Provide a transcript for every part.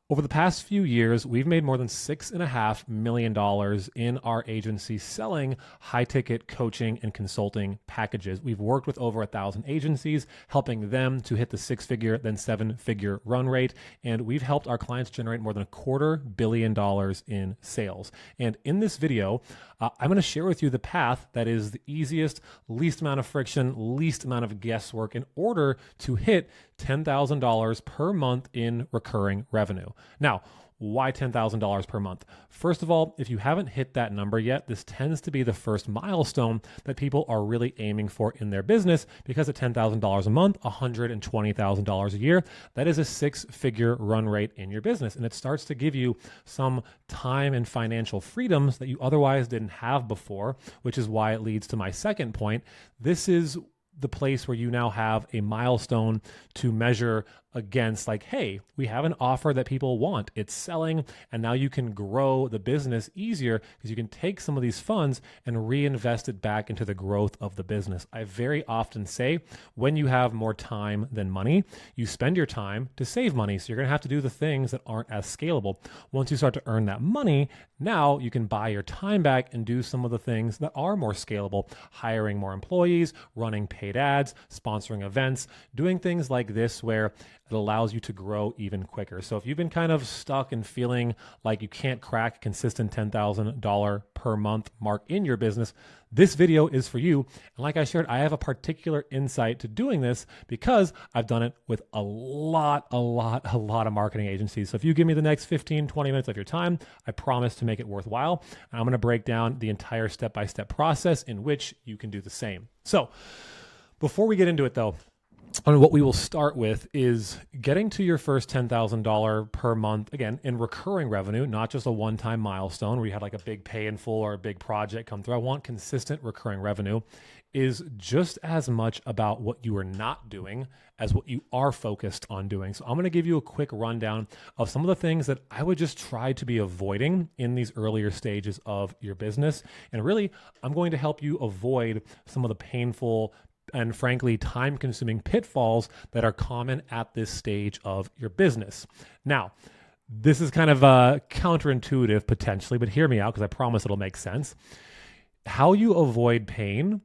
Over the past few years, we've made more than $6.5 million in our agency selling high-ticket coaching and consulting packages. We've worked with over 1,000 agencies, helping them to hit the six-figure, then seven-figure run rate. And we've helped our clients generate more than $250 million in sales. And in this video, I'm going to share with you the path that is the easiest, least amount of friction, least amount of guesswork in order to hit $10,000 per month in recurring revenue. Now, why $10,000 per month? First of all, if you haven't hit that number yet, this tends to be the first milestone that people are really aiming for in their business, because at $10,000 a month, $120,000 a year, that is a six-figure run rate in your business. And it starts to give you some time and financial freedoms that you otherwise didn't have before, which is why it leads to my second point. This is the place where you now have a milestone to measure against, like, hey, we have an offer that people want. It's selling, and now you can grow the business easier because you can take some of these funds and reinvest it back into the growth of the business. I very often say, when you have more time than money, you spend your time to save money. So you're going to have to do the things that aren't as scalable. Once you start to earn that money, now you can buy your time back and do some of the things that are more scalable, hiring more employees, running paid ads, sponsoring events, doing things like this where it allows you to grow even quicker. So if you've been kind of stuck and feeling like you can't crack a consistent $10,000 per month mark in your business, this video is for you. And like I shared, I have a particular insight to doing this because I've done it with a lot of marketing agencies. So if you give me the next 15, 20 minutes of your time, I promise to make it worthwhile. And I'm going to break down the entire step-by-step process in which you can do the same. So before we get into it though, and what we will start with is getting to your first $10,000 per month, again, in recurring revenue, not just a one-time milestone where you had like a big pay in full or a big project come through. I want consistent recurring revenue is just as much about what you are not doing as what you are focused on doing. So I'm going to give you a quick rundown of some of the things that I would just try to be avoiding in these earlier stages of your business. And really, I'm going to help you avoid some of the painful and frankly, time-consuming pitfalls that are common at this stage of your business. Now, this is kind of counterintuitive potentially, but hear me out because I promise it'll make sense. How you avoid pain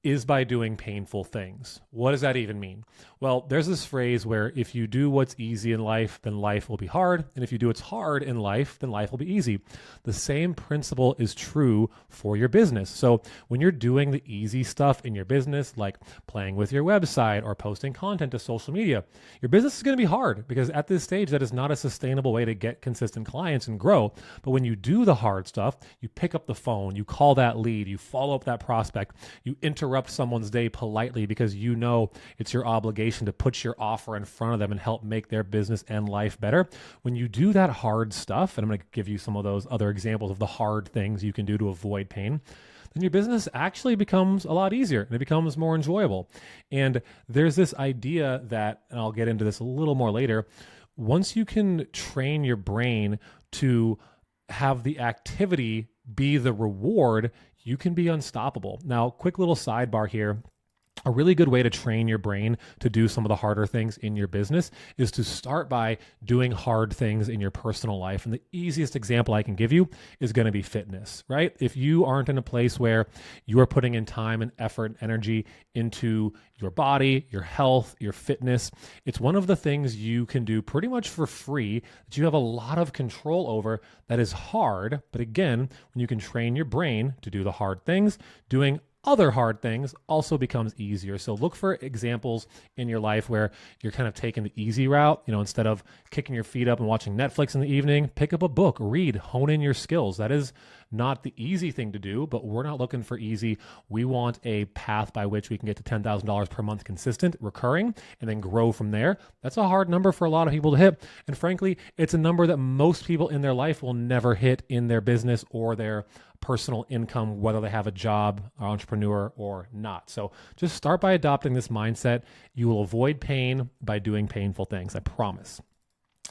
is by doing painful things. What does that even mean? Well, there's this phrase where if you do what's easy in life, then life will be hard. And if you do what's hard in life, then life will be easy. The same principle is true for your business. So when you're doing the easy stuff in your business, like playing with your website or posting content to social media, your business is going to be hard because at this stage, that is not a sustainable way to get consistent clients and grow. But when you do the hard stuff, you pick up the phone, you call that lead, you follow up that prospect, you interrupt someone's day politely because you know it's your obligation to put your offer in front of them and help make their business and life better. When you do that hard stuff, and I'm going to give you some of those other examples of the hard things you can do to avoid pain, then your business actually becomes a lot easier and it becomes more enjoyable. And there's this idea that, and I'll get into this a little more later, once you can train your brain to have the activity be the reward, you can be unstoppable. Now, quick little sidebar here. A really good way to train your brain to do some of the harder things in your business is to start by doing hard things in your personal life. And the easiest example I can give you is going to be fitness, right? If you aren't in a place where you are putting in time and effort and energy into your body, your health, your fitness, it's one of the things you can do pretty much for free that you have a lot of control over that is hard. But again, when you can train your brain to do the hard things, doing other hard things also becomes easier. So look for examples in your life where you're kind of taking the easy route. You know, instead of kicking your feet up and watching Netflix in the evening, pick up a book, read, hone in your skills. That is not the easy thing to do, but we're not looking for easy. We want a path by which we can get to $10,000 per month consistent, recurring, and then grow from there. That's a hard number for a lot of people to hit. And frankly, it's a number that most people in their life will never hit in their business or their personal income, whether they have a job, or entrepreneur or not. So just start by adopting this mindset. You will avoid pain by doing painful things, I promise.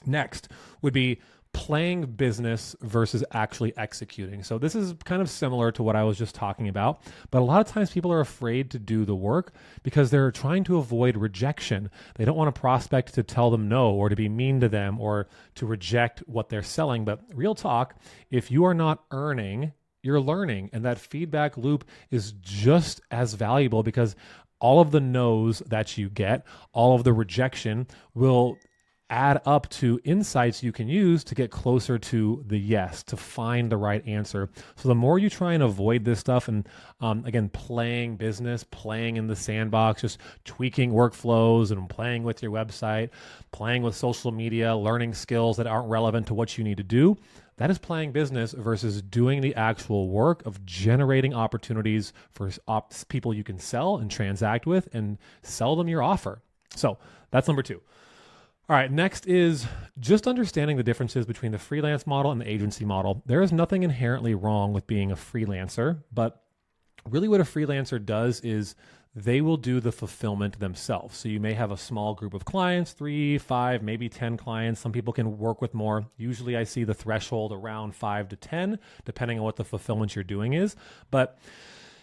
Next would be playing business versus actually executing. So this is kind of similar to what I was just talking about, but a lot of times people are afraid to do the work because they're trying to avoid rejection. They don't want a prospect to tell them no or to be mean to them or to reject what they're selling. But real talk, if you are not earning, you're learning. And that feedback loop is just as valuable because all of the no's that you get, all of the rejection will add up to insights you can use to get closer to the yes, to find the right answer. So the more you try and avoid this stuff and again, playing business, playing in the sandbox, just tweaking workflows and playing with your website, playing with social media, learning skills that aren't relevant to what you need to do, that is playing business versus doing the actual work of generating opportunities for people you can sell and transact with and sell them your offer. So that's number 2. All right, next is just understanding the differences between the freelance model and the agency model. There is nothing inherently wrong with being a freelancer, but really what a freelancer does is they will do the fulfillment themselves. So you may have a small group of clients, 3, 5, maybe 10 clients. Some people can work with more. Usually I see the threshold around 5 to 10, depending on what the fulfillment you're doing is. But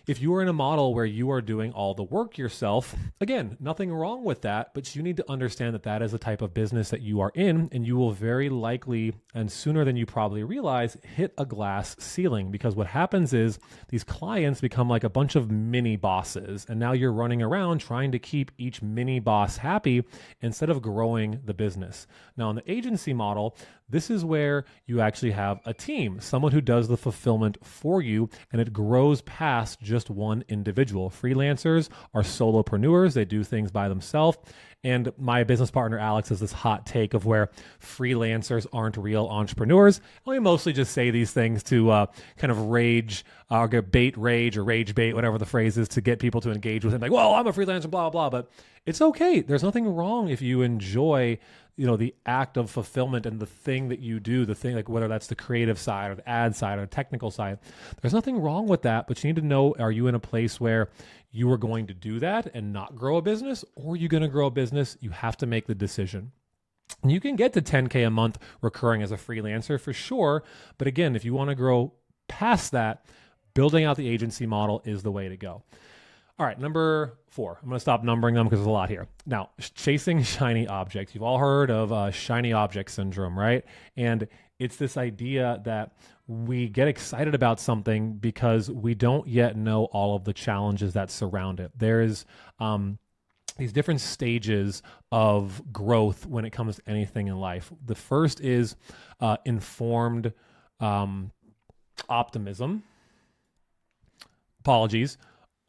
if you are in a model where you are doing all the work yourself, again, nothing wrong with that, but you need to understand that that is a type of business that you are in, and you will very likely, and sooner than you probably realize, hit a glass ceiling, because what happens is these clients become like a bunch of mini bosses, and now you're running around trying to keep each mini boss happy instead of growing the business. Now, in the agency model, this is where you actually have a team, someone who does the fulfillment for you, and it grows past just one individual. Freelancers are solopreneurs. They do things by themselves. And my business partner, Alex, has this hot take of where freelancers aren't real entrepreneurs. And we mostly just say these things to kind of rage or bait rage or rage bait, whatever the phrase is, to get people to engage with it. Like, well, I'm a freelancer, blah, blah, blah. But it's okay. There's nothing wrong if you enjoy the act of fulfillment and the thing that you do, the thing, like whether that's the creative side or the ad side or the technical side, there's nothing wrong with that, but you need to know, are you in a place where you are going to do that and not grow a business, or are you going to grow a business? You have to make the decision. And you can get to 10K a month recurring as a freelancer for sure. But again, if you want to grow past that, building out the agency model is the way to go. All right, number 4. I'm going to stop numbering them because there's a lot here. Now, chasing shiny objects. You've all heard of shiny object syndrome, right? And it's this idea that we get excited about something because we don't yet know all of the challenges that surround it. There's these different stages of growth when it comes to anything in life. The first is informed optimism.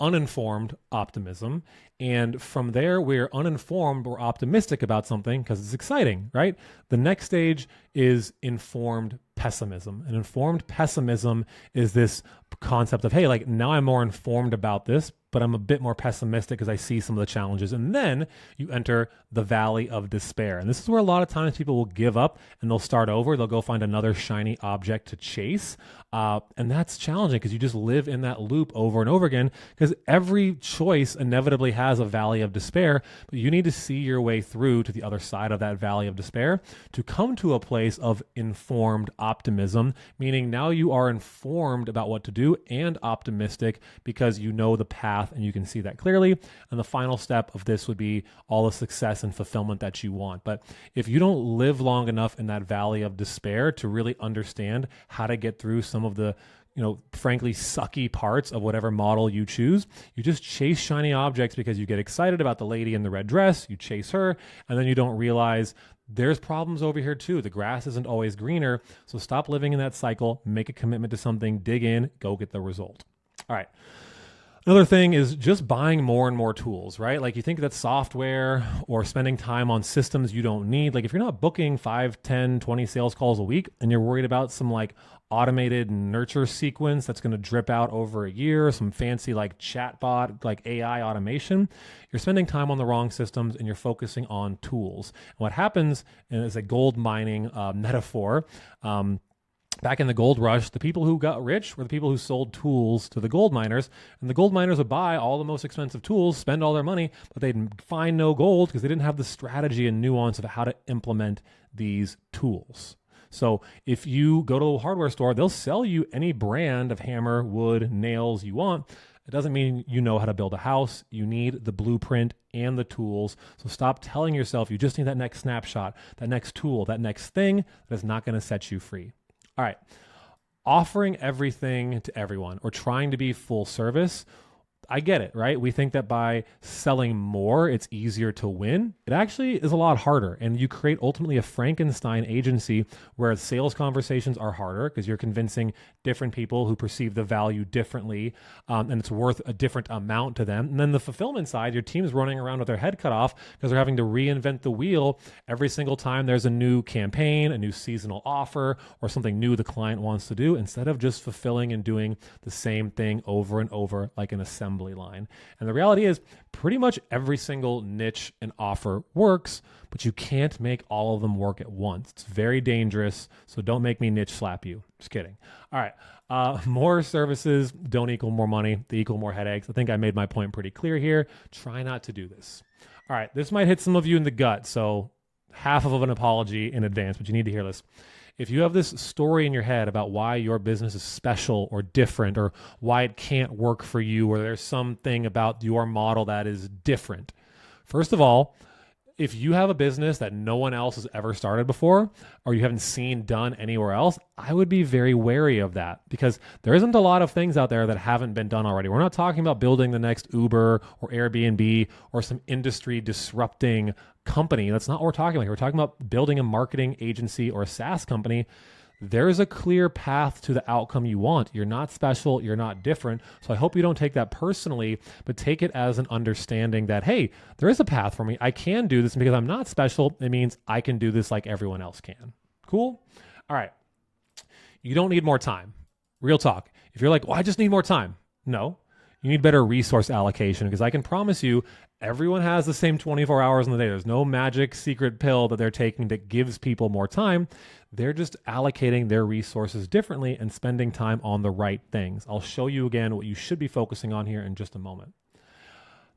Uninformed optimism. And from there, we're uninformed or optimistic about something because it's exciting, right? The next stage is informed pessimism. And informed pessimism is this concept of, hey, like now I'm more informed about this, but I'm a bit more pessimistic because I see some of the challenges. And then you enter the valley of despair. And this is where a lot of times people will give up and they'll start over. They'll go find another shiny object to chase. And that's challenging because you just live in that loop over and over again, because every choice inevitably has a valley of despair, but you need to see your way through to the other side of that valley of despair to come to a place of informed optimism, meaning now you are informed about what to do and optimistic because you know the path and you can see that clearly. And the final step of this would be all the success and fulfillment that you want. But if you don't live long enough in that valley of despair to really understand how to get through some of the frankly sucky parts of whatever model you choose, you just chase shiny objects because you get excited about the lady in the red dress, you chase her, and then you don't realize there's problems over here too. The grass isn't always greener. So stop living in that cycle, make a commitment to something, dig in, go get the result. All right. Another thing is just buying more and more tools, right? Like you think that software or spending time on systems you don't need. Like if you're not booking 5, 10, 20 sales calls a week and you're worried about some like automated nurture sequence that's going to drip out over a year, some fancy like chatbot, like AI automation, you're spending time on the wrong systems and you're focusing on tools. And what happens is a gold mining metaphor. Back in the gold rush, the people who got rich were the people who sold tools to the gold miners, and the gold miners would buy all the most expensive tools, spend all their money, but they'd find no gold because they didn't have the strategy and nuance of how to implement these tools. So if you go to a hardware store, they'll sell you any brand of hammer, wood, nails you want. It doesn't mean you know how to build a house. You need the blueprint and the tools. So stop telling yourself you just need that next snapshot, that next tool, that next thing that is not going to set you free. All right. Offering everything to everyone or trying to be full service, I get it, right? We think that by selling more, it's easier to win. It actually is a lot harder. And you create ultimately a Frankenstein agency where sales conversations are harder because you're convincing different people who perceive the value differently, and it's worth a different amount to them. And then the fulfillment side, your team's running around with their head cut off because they're having to reinvent the wheel every single time there's a new campaign, a new seasonal offer, or something new the client wants to do, instead of just fulfilling and doing the same thing over and over like an assembly line. And the reality is pretty much every single niche and offer works, but you can't make all of them work at once. It's very dangerous. So don't make me niche slap you. Just kidding. All right. More services don't equal more money. They equal more headaches. I think I made my point pretty clear here. Try not to do this. All right. This might hit some of you in the gut. So half of an apology in advance, but you need to hear this. If you have this story in your head about why your business is special or different or why it can't work for you or there's something about your model that is different, first of all, if you have a business that no one else has ever started before or you haven't seen done anywhere else, I would be very wary of that because there isn't a lot of things out there that haven't been done already. We're not talking about building the next Uber or Airbnb or some industry disrupting company. That's not what we're talking about here. We're talking about building a marketing agency or a SaaS company. There is a clear path to the outcome you want. You're not special. You're not different. So I hope you don't take that personally, but take it as an understanding that, hey, there is a path for me. I can do this. And because I'm not special, it means I can do this like everyone else can. Cool? All right. You don't need more time. Real talk. If you're like, well, I just need more time. No, you need better resource allocation because I can promise you everyone has the same 24 hours in the day. There's no magic secret pill that they're taking that gives people more time. They're just allocating their resources differently and spending time on the right things. I'll show you again what you should be focusing on here in just a moment.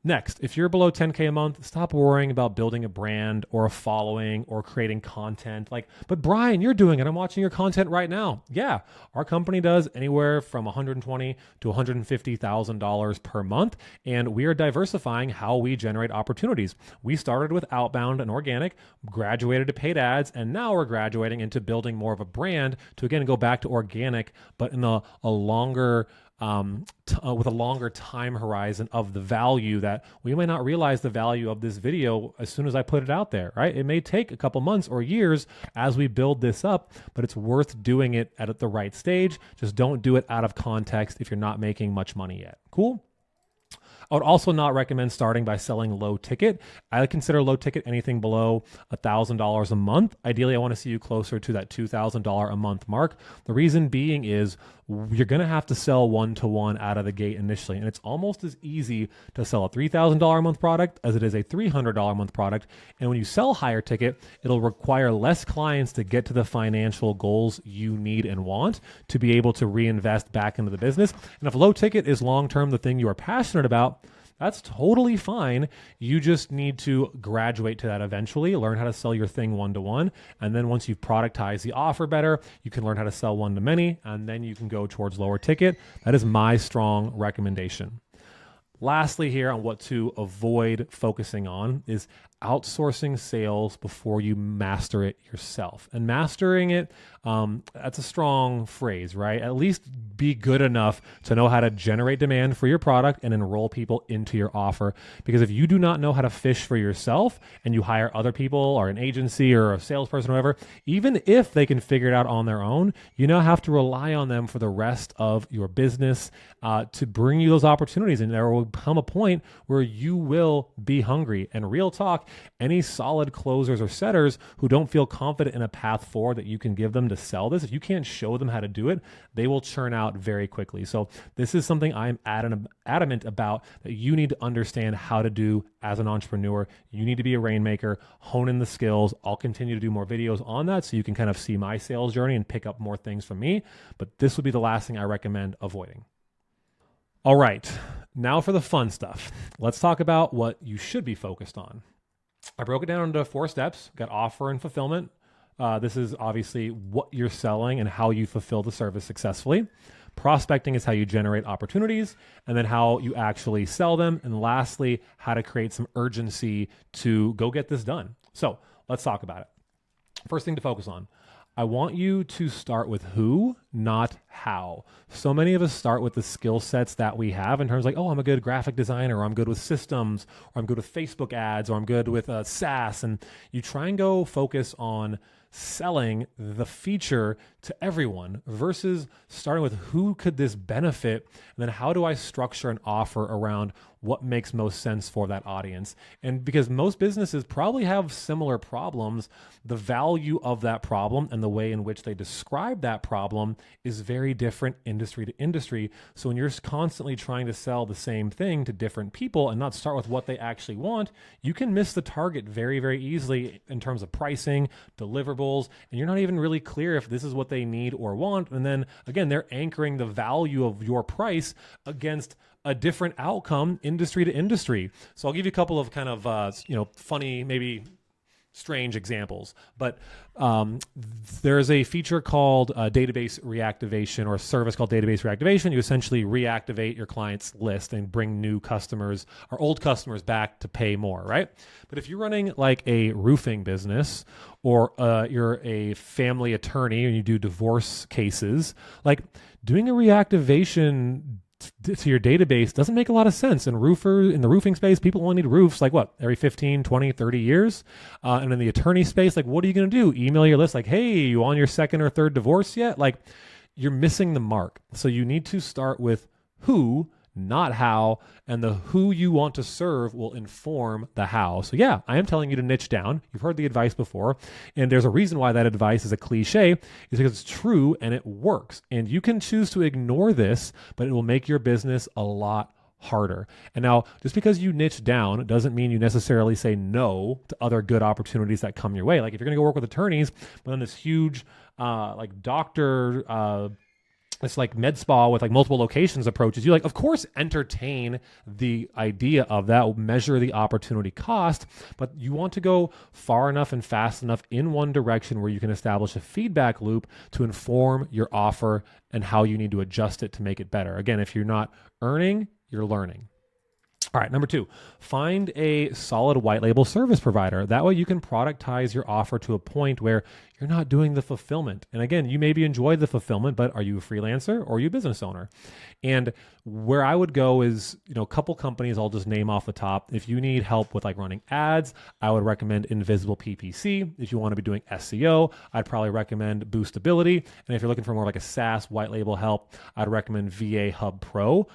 Next, if you're below 10K a month, stop worrying about building a brand or a following or creating content. But Brian, you're doing it. I'm watching your content right now. Yeah, our company does anywhere from $120,000 to $150,000 per month, and we are diversifying how we generate opportunities. We started with outbound and organic, graduated to paid ads, and now we're graduating into building more of a brand to again go back to organic, but in a longer with a longer time horizon of the value that we may not realize the value of this video as soon as I put it out there, right? It may take a couple months or years as we build this up, but it's worth doing it at the right stage. Just don't do it out of context if you're not making much money yet. Cool? I would also not recommend starting by selling low ticket. I consider low ticket anything below $1,000 a month. Ideally, I want to see you closer to that $2,000 a month mark. The reason being is you're going to have to sell one-to-one out of the gate initially. And it's almost as easy to sell a $3,000 a month product as it is a $300 a month product. And when you sell higher ticket, it'll require less clients to get to the financial goals you need and want to be able to reinvest back into the business. And if low ticket is long-term the thing you are passionate about, that's totally fine. You just need to graduate to that eventually, learn how to sell your thing one-to-one. And then once you've productized the offer better, you can learn how to sell one-to-many, and then you can go towards lower ticket. That is my strong recommendation. Lastly here on what to avoid focusing on is outsourcing sales before you master it yourself. And mastering it, that's a strong phrase, right? At least be good enough to know how to generate demand for your product and enroll people into your offer. Because if you do not know how to fish for yourself and you hire other people or an agency or a salesperson or whatever, even if they can figure it out on their own, you now have to rely on them for the rest of your business to bring you those opportunities. And there will come a point where you will be hungry. And real talk, any solid closers or setters who don't feel confident in a path forward that you can give them to sell this, if you can't show them how to do it, they will churn out very quickly. So this is something I'm adamant about that you need to understand how to do as an entrepreneur. You need to be a rainmaker, hone in the skills. I'll continue to do more videos on that so you can kind of see my sales journey and pick up more things from me. But this would be the last thing I recommend avoiding. All right, now for the fun stuff. Let's talk about what you should be focused on. I broke it down into 4 steps. Got offer and fulfillment, This is obviously what you're selling and how you fulfill the service successfully. Prospecting is how you generate opportunities, and then how you actually sell them. And lastly, how to create some urgency to go get this done. So let's talk about it. First thing to focus on. I want you to start with who, not how. So many of us start with the skill sets that we have in terms of like, oh, I'm a good graphic designer, or I'm good with systems, or I'm good with Facebook ads, or I'm good with SaaS. And you try and go focus on selling the feature to everyone versus starting with who could this benefit, and then how do I structure an offer around what makes most sense for that audience. And because most businesses probably have similar problems, the value of that problem and the way in which they describe that problem is very different industry to industry. So when you're constantly trying to sell the same thing to different people and not start with what they actually want, you can miss the target very, very easily in terms of pricing, deliverables, and you're not even really clear if this is what they need or want. And then again, they're anchoring the value of your price against a different outcome industry to industry. So I'll give you a couple of kind of, funny, maybe strange examples, but there's a feature called database reactivation, or a service called database reactivation. You essentially reactivate your client's list and bring new customers or old customers back to pay more, right? But if you're running like a roofing business, or you're a family attorney and you do divorce cases, like doing a reactivation to your database doesn't make a lot of sense. In the roofing space, people only need roofs like what, every 15, 20, 30 years. And in the attorney space, like, what are you going to do? Email your list like, hey, you on your second or third divorce yet? Like, you're missing the mark. So you need to start with who, not how, and the who you want to serve will inform the how. So yeah, I am telling you to niche down. You've heard the advice before, and there's a reason why that advice is a cliche, is because it's true and it works. And you can choose to ignore this, but it will make your business a lot harder. And now, just because you niche down doesn't mean you necessarily say no to other good opportunities that come your way. Like if you're going to go work with attorneys, but then this huge it's like med spa with like multiple locations approaches, you like, of course, entertain the idea of that, measure the opportunity cost, but you want to go far enough and fast enough in one direction where you can establish a feedback loop to inform your offer and how you need to adjust it to make it better. Again, if you're not earning, you're learning. All right, number 2, find a solid white label service provider. That way you can productize your offer to a point where you're not doing the fulfillment. And again, you maybe enjoy the fulfillment, but are you a freelancer or are you a business owner? And where I would go is, a couple companies I'll just name off the top. If you need help with like running ads, I would recommend Invisible PPC. If you want to be doing SEO, I'd probably recommend Boostability. And if you're looking for more like a SaaS white label help, I'd recommend VA Hub Pro.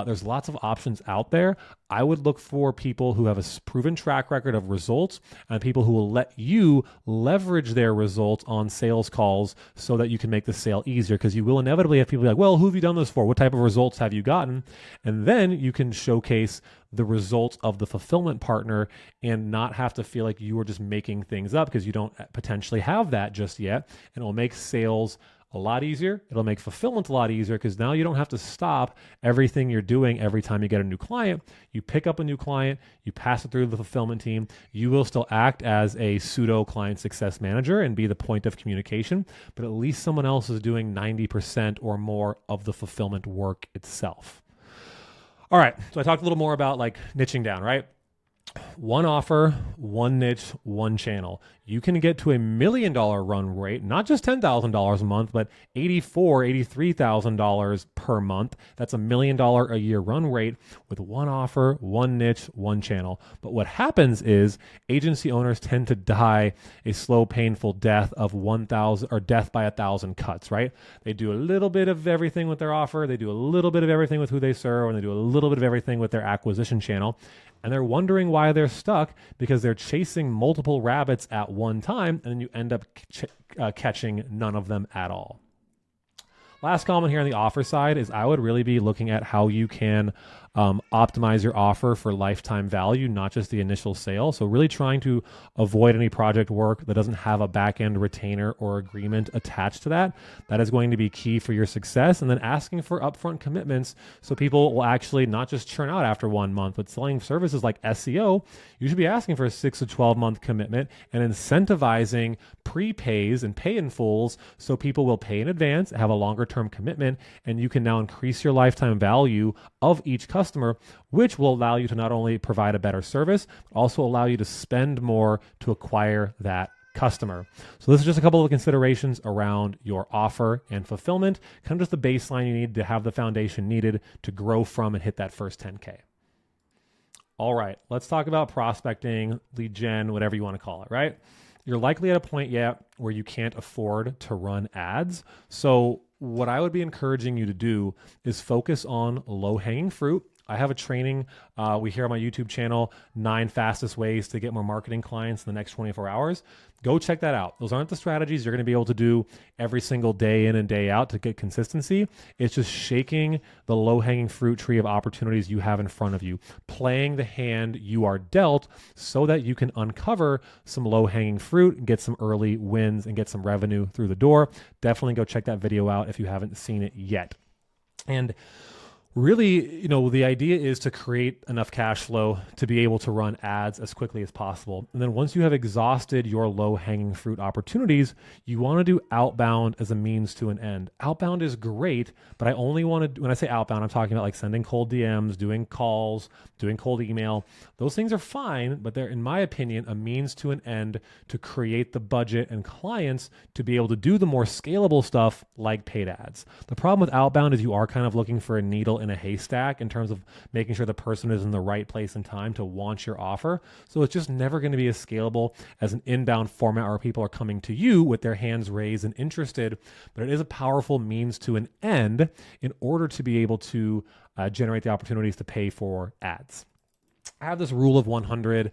There's lots of options out there. I would look for people who have a proven track record of results and people who will let you leverage their results on sales calls so that you can make the sale easier, because you will inevitably have people be like, well, who have you done this for? What type of results have you gotten? And then you can showcase the results of the fulfillment partner and not have to feel like you are just making things up, because you don't potentially have that just yet. And it will make sales a lot easier. It'll make fulfillment a lot easier, because now you don't have to stop everything you're doing every time you get a new client. You pick up a new client, you pass it through the fulfillment team. You will still act as a pseudo client success manager and be the point of communication, but at least someone else is doing 90% or more of the fulfillment work itself. All right, so I talked a little more about like niching down, right? One offer, one niche, one channel. You can get to $1 million run rate, not just $10,000 a month, but $84,000, $83,000 per month. That's $1 million a year run rate with one offer, one niche, one channel. But what happens is agency owners tend to die a slow, painful death of 1,000 or death by 1,000 cuts, right? They do a little bit of everything with their offer. They do a little bit of everything with who they serve, and they do a little bit of everything with their acquisition channel. And they're wondering why they're stuck, because they're chasing multiple rabbits at one time, and then you end up catching none of them at all. Last comment here on the offer side is I would really be looking at how you can optimize your offer for lifetime value, not just the initial sale. So really trying to avoid any project work that doesn't have a back-end retainer or agreement attached to that. That is going to be key for your success. And then asking for upfront commitments so people will actually not just churn out after 1 month, but selling services like SEO, you should be asking for a 6 to 12 month commitment and incentivizing prepays and pay in fulls so people will pay in advance, have a longer term commitment, and you can now increase your lifetime value of each customer, which will allow you to not only provide a better service, but also allow you to spend more to acquire that customer. So this is just a couple of considerations around your offer and fulfillment, kind of just the baseline you need to have the foundation needed to grow from and hit that first 10K. All right, let's talk about prospecting, lead gen, whatever you want to call it, right? You're likely at a point yet where you can't afford to run ads. So what I would be encouraging you to do is focus on low-hanging fruit. I have a training we hear on my YouTube channel, 9 fastest ways to get more marketing clients in the next 24 hours. Go check that out. Those aren't the strategies you're going to be able to do every single day in and day out to get consistency. It's just shaking the low-hanging fruit tree of opportunities you have in front of you, playing the hand you are dealt so that you can uncover some low-hanging fruit and get some early wins and get some revenue through the door. Definitely go check that video out if you haven't seen it yet. And really, the idea is to create enough cash flow to be able to run ads as quickly as possible. And then once you have exhausted your low-hanging fruit opportunities, you want to do outbound as a means to an end. Outbound is great, but I only want to, when I say outbound, I'm talking about like sending cold DMs, doing calls, doing cold email. Those things are fine, but they're, in my opinion, a means to an end to create the budget and clients to be able to do the more scalable stuff like paid ads. The problem with outbound is you are kind of looking for a needle in a haystack in terms of making sure the person is in the right place and time to launch your offer. So it's just never going to be as scalable as an inbound format where people are coming to you with their hands raised and interested, but it is a powerful means to an end in order to be able to generate the opportunities to pay for ads. I have this rule of 100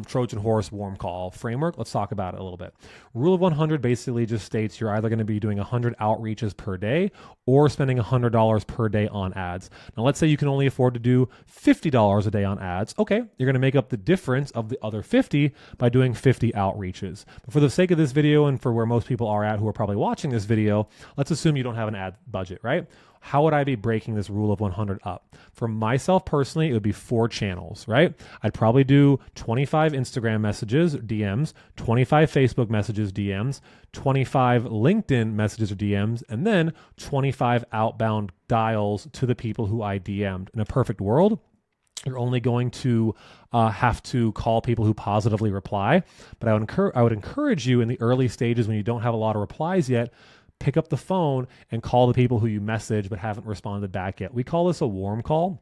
Trojan horse warm call framework. Let's talk about it a little bit. Rule of 100 basically just states you're either going to be doing 100 outreaches per day or spending $100 per day on ads. Now, let's say you can only afford to do $50 a day on ads. Okay, you're going to make up the difference of the other 50 by doing 50 outreaches. But for the sake of this video and for where most people are at who are probably watching this video, let's assume you don't have an ad budget, right? How would I be breaking this rule of 100 up? For myself personally, it would be 4 channels, right? I'd probably do 25 Instagram messages, DMs, 25 Facebook messages, DMs, 25 LinkedIn messages or DMs, and then 25 outbound dials to the people who I DM'd. In a perfect world, you're only going to have to call people who positively reply. But I would encourage you in the early stages when you don't have a lot of replies yet, pick up the phone and call the people who you message but haven't responded back yet. We call this a warm call,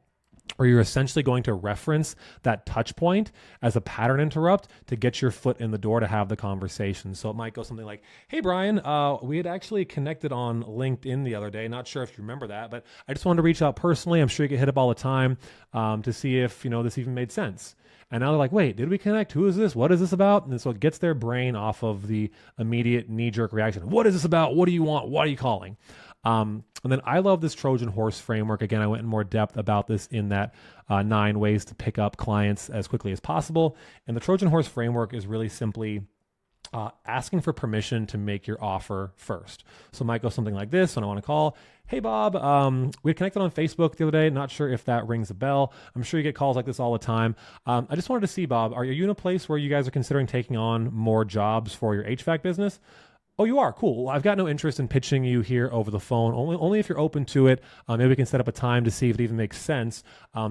where you're essentially going to reference that touch point as a pattern interrupt to get your foot in the door to have the conversation. So it might go something like, hey, Brian, we had actually connected on LinkedIn the other day. Not sure if you remember that, but I just wanted to reach out personally. I'm sure you get hit up all the time to see if, this even made sense. And now they're like, wait, did we connect? Who is this? What is this about? And so it gets their brain off of the immediate knee-jerk reaction. What is this about? What do you want? What are you calling? And then I love this Trojan horse framework. Again, I went in more depth about this in that 9 ways to pick up clients as quickly as possible. And the Trojan horse framework is really simply asking for permission to make your offer first. So it might go something like this when I want to call. Hey, Bob, we had connected on Facebook the other day. Not sure if that rings a bell. I'm sure you get calls like this all the time. I just wanted to see, Bob, are you in a place where you guys are considering taking on more jobs for your HVAC business? Oh, you are? Cool. Well, I've got no interest in pitching you here over the phone. Only if you're open to it. Maybe we can set up a time to see if it even makes sense.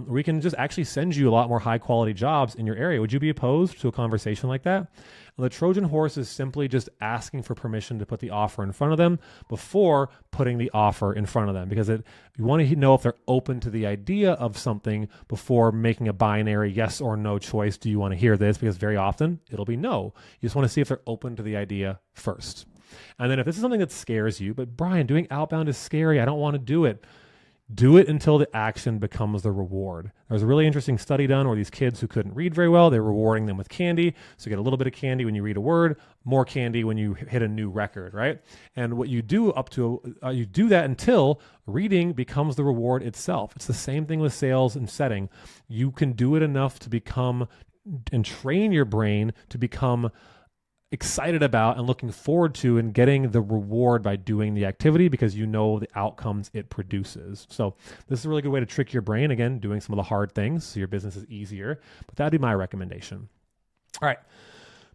We can just actually send you a lot more high quality jobs in your area. Would you be opposed to a conversation like that? And the Trojan horse is simply just asking for permission to put the offer in front of them before putting the offer in front of them. Because you want to know if they're open to the idea of something before making a binary yes or no choice. Do you want to hear this? Because very often it'll be no. You just want to see if they're open to the idea first. And then if this is something that scares you, but Brian, doing outbound is scary, I don't want to do it. Do it until the action becomes the reward. There was a really interesting study done where these kids who couldn't read very well, they're rewarding them with candy. So you get a little bit of candy when you read a word, more candy when you hit a new record, right? And what you do you do that until reading becomes the reward itself. It's the same thing with sales and setting. You can do it enough to become and train your brain to become excited about and looking forward to and getting the reward by doing the activity because you know the outcomes it produces. So this is a really good way to trick your brain, again, doing some of the hard things so your business is easier. But that'd be my recommendation. All right.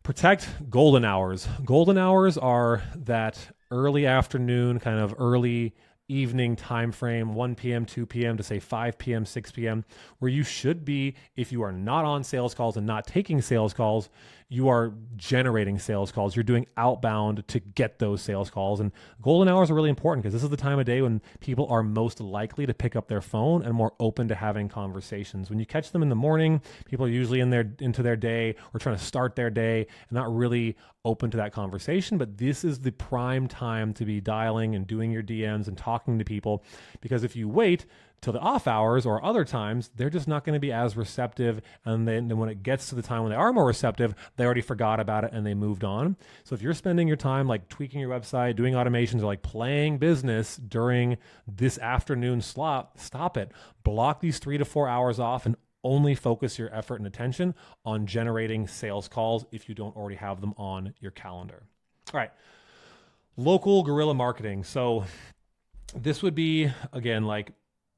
Protect golden hours. Golden hours are that early afternoon, kind of early evening time frame, 1 p.m., 2 p.m. to say 5 p.m., 6 p.m., where you should be, if you are not on sales calls and not taking sales calls, you are generating sales calls. You're doing outbound to get those sales calls. And golden hours are really important because this is the time of day when people are most likely to pick up their phone and more open to having conversations. When you catch them in the morning, people are usually into their day or trying to start their day and not really open to that conversation. But this is the prime time to be dialing and doing your DMs and talking to people, because if you wait till the off hours or other times, they're just not going to be as receptive. And then when it gets to the time when they are more receptive, they already forgot about it and they moved on. So if you're spending your time like tweaking your website, doing automations, or like playing business during this afternoon slot, stop it. Block these 3 to 4 hours off and only focus your effort and attention on generating sales calls if you don't already have them on your calendar. All right. Local guerrilla marketing. So this would be, again, like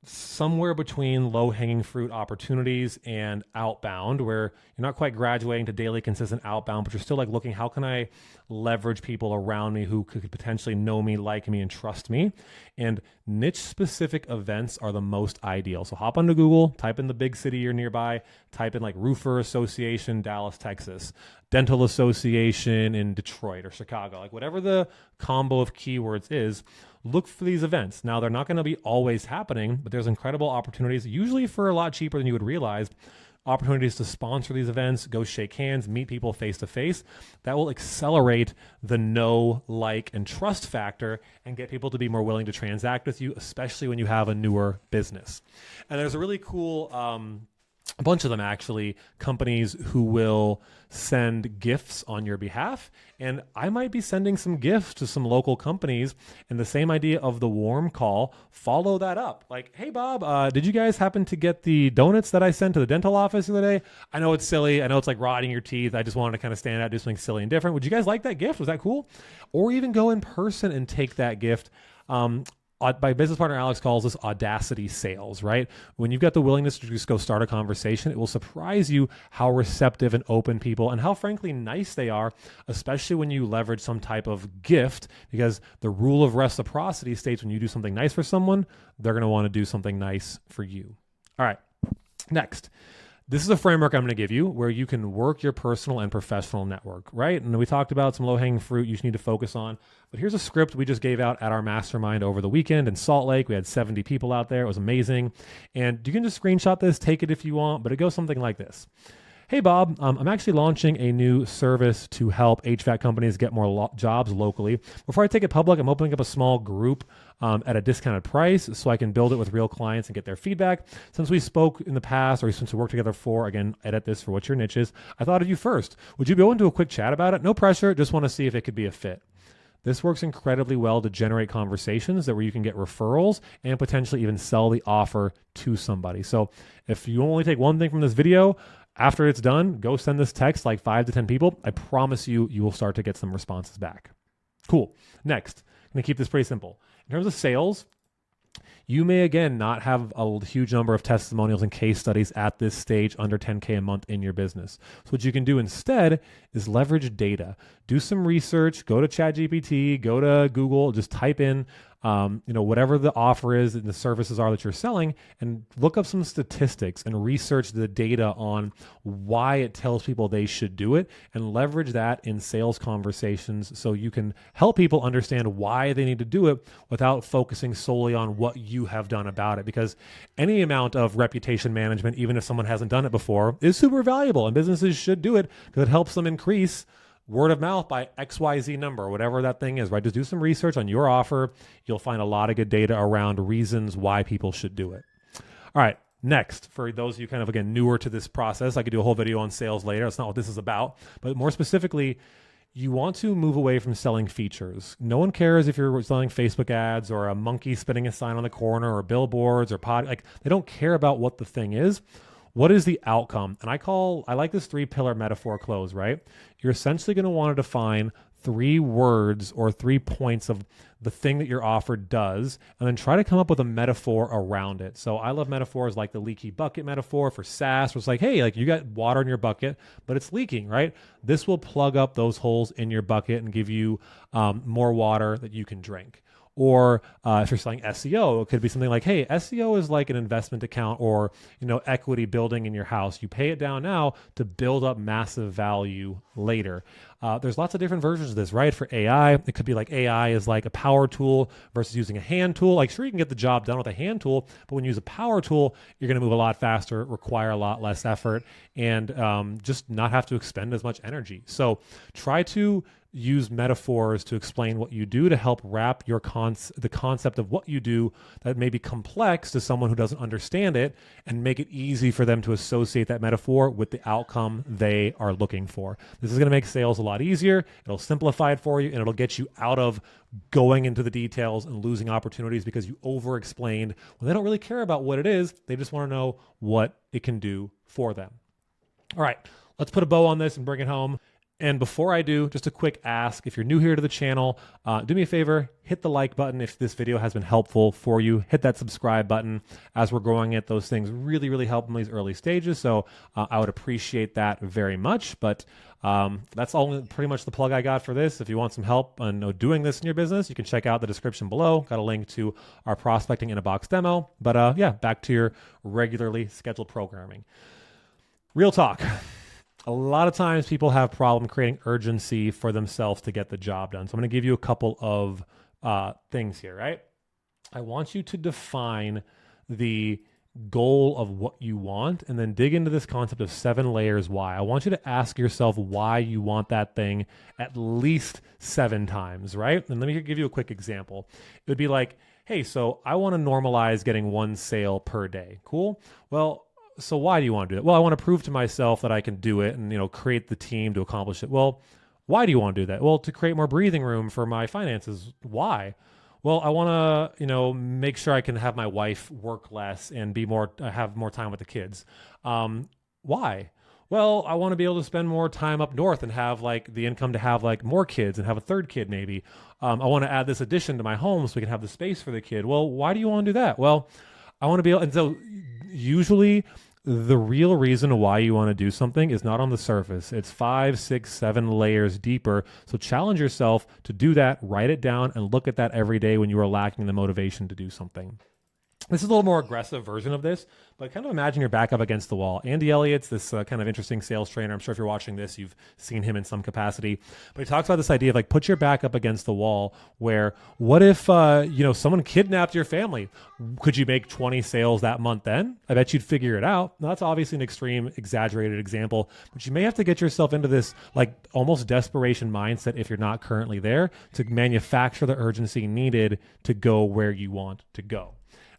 somewhere between low-hanging fruit opportunities and outbound, where you're not quite graduating to daily consistent outbound, but you're still like looking, how can I leverage people around me who could potentially know me, like me, and trust me? And niche-specific events are the most ideal. So hop onto Google, type in the big city you're nearby, type in like Roofer Association, Dallas, Texas, Dental Association in Detroit or Chicago, like whatever the combo of keywords is. Look for these events. Now, they're not going to be always happening, but there's incredible opportunities, usually for a lot cheaper than you would realize, opportunities to sponsor these events, go shake hands, meet people face to face. That will accelerate the know, like, and trust factor and get people to be more willing to transact with you, especially when you have a newer business. And there's a really cool, a bunch of them actually, companies who will send gifts on your behalf. And I might be sending some gifts to some local companies, and the same idea of the warm call, follow that up. Like, hey, Bob, did you guys happen to get the donuts that I sent to the dental office the other day? I know it's silly. I know it's like rotting your teeth. I just wanted to kind of stand out, do something silly and different. Would you guys like that gift? Was that cool? Or even go in person and take that gift. My business partner, Alex, calls this audacity sales, right? When you've got the willingness to just go start a conversation, it will surprise you how receptive and open people and how frankly nice they are, especially when you leverage some type of gift, because the rule of reciprocity states when you do something nice for someone, they're going to want to do something nice for you. All right, next. This is a framework I'm going to give you where you can work your personal and professional network, right? And we talked about some low-hanging fruit you just need to focus on. But here's a script we just gave out at our mastermind over the weekend in Salt Lake. We had 70 people out there. It was amazing. And you can just screenshot this, take it if you want, but it goes something like this. Hey, Bob, I'm actually launching a new service to help HVAC companies get more jobs locally. Before I take it public, I'm opening up a small group at a discounted price so I can build it with real clients and get their feedback. Since we spoke in the past, or since we worked together for, again, edit this for what your niche is, I thought of you first. Would you be open to a quick chat about it? No pressure. Just want to see if it could be a fit. This works incredibly well to generate conversations where you can get referrals and potentially even sell the offer to somebody. So if you only take one thing from this video, after it's done, go send this text like 5 to 10 people. I promise you, you will start to get some responses back. Cool. Next, I'm going to keep this pretty simple. In terms of sales, you may, again, not have a huge number of testimonials and case studies at this stage under 10K a month in your business. So what you can do instead is leverage data. Do some research, go to ChatGPT, go to Google, just type in whatever the offer is and the services are that you're selling, and look up some statistics and research the data on why it tells people they should do it, and leverage that in sales conversations so you can help people understand why they need to do it without focusing solely on what you have done about it. Because any amount of reputation management, even if someone hasn't done it before, is super valuable, and businesses should do it because it helps them increase word of mouth by XYZ number, whatever that thing is, right? Just do some research on your offer. You'll find a lot of good data around reasons why people should do it. All right. Next, for those of you kind of, again, newer to this process, I could do a whole video on sales later. That's not what this is about. But more specifically, you want to move away from selling features. No one cares if you're selling Facebook ads or a monkey spinning a sign on the corner or billboards or like they don't care about what the thing is. What is the outcome? And I like this 3-pillar metaphor close, right? You're essentially going to want to define 3 words or 3 points of the thing that your offer does, and then try to come up with a metaphor around it. So I love metaphors like the leaky bucket metaphor for SaaS, where it's like, hey, like you got water in your bucket, but it's leaking, right? This will plug up those holes in your bucket and give you more water that you can drink. Or if you're selling SEO, it could be something like, hey, SEO is like an investment account or, equity building in your house. You pay it down now to build up massive value later. There's lots of different versions of this, right? For AI, it could be like AI is like a power tool versus using a hand tool. Like, sure, you can get the job done with a hand tool, but when you use a power tool, you're going to move a lot faster, require a lot less effort, and just not have to expend as much energy. So try to use metaphors to explain what you do to help wrap the concept of what you do that may be complex to someone who doesn't understand it, and make it easy for them to associate that metaphor with the outcome they are looking for. This is going to make sales a lot easier. It'll simplify it for you, and it'll get you out of going into the details and losing opportunities because you over-explained when they don't really care about what it is. They just want to know what it can do for them. All right, let's put a bow on this and bring it home. And before I do, just a quick ask. If you're new here to the channel, do me a favor, hit the like button if this video has been helpful for you. Hit that subscribe button. As we're growing it, those things really, really help in these early stages. So I would appreciate that very much. But that's all pretty much the plug I got for this. If you want some help on doing this in your business, you can check out the description below. Got a link to our prospecting in a box demo. But yeah, back to your regularly scheduled programming. Real talk. A lot of times people have problem creating urgency for themselves to get the job done. So I'm going to give you a couple of things here, right? I want you to define the goal of what you want and then dig into this concept of 7 layers why. I want you to ask yourself why you want that thing at least 7 times, right? And let me give you a quick example. It would be like, hey, so I want to normalize getting 1 sale per day. Cool. Well, so why do you want to do it? Well, I want to prove to myself that I can do it and, create the team to accomplish it. Well, why do you want to do that? Well, to create more breathing room for my finances. Why? Well, I want to, make sure I can have my wife work less and have more time with the kids. Why? Well, I want to be able to spend more time up north and have like the income to have like more kids and have a 3rd kid maybe. I want to add this addition to my home so we can have the space for the kid. Well, why do you want to do that? Well, I want to be able, and so usually the real reason why you want to do something is not on the surface. It's 5, 6, 7 layers deeper. So challenge yourself to do that, write it down, and look at that every day when you are lacking the motivation to do something. This is a little more aggressive version of this, but kind of imagine you're back up against the wall. Andy Elliott's this kind of interesting sales trainer. I'm sure if you're watching this, you've seen him in some capacity. But he talks about this idea of like, put your back up against the wall where what if, someone kidnapped your family? Could you make 20 sales that month then? I bet you'd figure it out. Now, that's obviously an extreme, exaggerated example, but you may have to get yourself into this like almost desperation mindset if you're not currently there to manufacture the urgency needed to go where you want to go.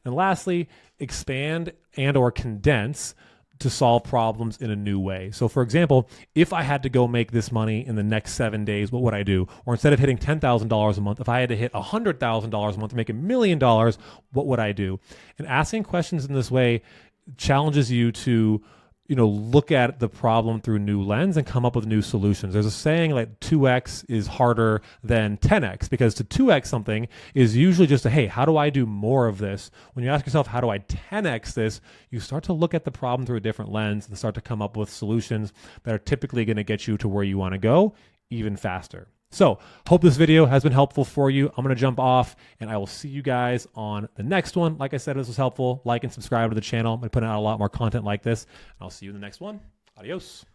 And lastly, expand and or condense to solve problems in a new way. So for example, if I had to go make this money in the next 7 days, what would I do? Or instead of hitting $10,000 a month, if I had to hit $100,000 a month to make $1 million, what would I do? And asking questions in this way challenges you to look at the problem through a new lens and come up with new solutions. There's a saying like 2x is harder than 10x, because to 2x something is usually just hey, how do I do more of this? When you ask yourself, how do I 10x this? You start to look at the problem through a different lens and start to come up with solutions that are typically going to get you to where you want to go even faster. So hope this video has been helpful for you. I'm going to jump off and I will see you guys on the next one. Like I said, this was helpful. Like and subscribe to the channel. I'm going to put out a lot more content like this. And I'll see you in the next one. Adios.